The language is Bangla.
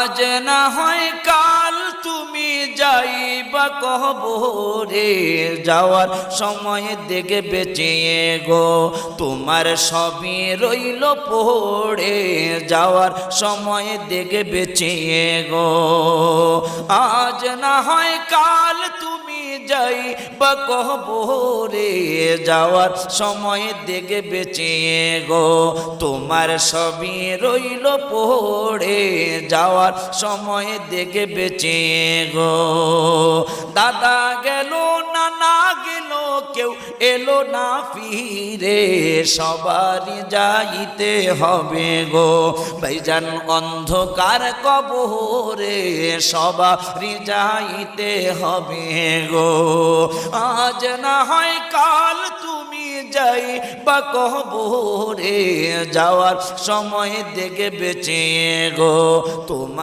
আজ না হয় কাল তুমি যাইবা কবরে, যাওয়ার সময় দেখে বেঁচে গো তোমার সবই রইল পড়ে, যাওয়ার সময় দেখে বেঁচে গো। আজ না হয় কাল তুমি যাইবা কবরে, যাওয়ার সময় দেখে বেঁচে গো তোমার সবই রইল পড়ে, যাওয়ার সময় দেখে বেঁচে গো। দাদা গেল নানা গেল কেউ এলো না ফিরে, সবারই যাইতে হবে গো ভাইজান অন্ধকার কবরে, সবারই যাইতে হবে গো। আজ না হয় কাল তুমি যাইবা কবরে, যাওয়ার সময় দেখে বেঁচে গো তোমার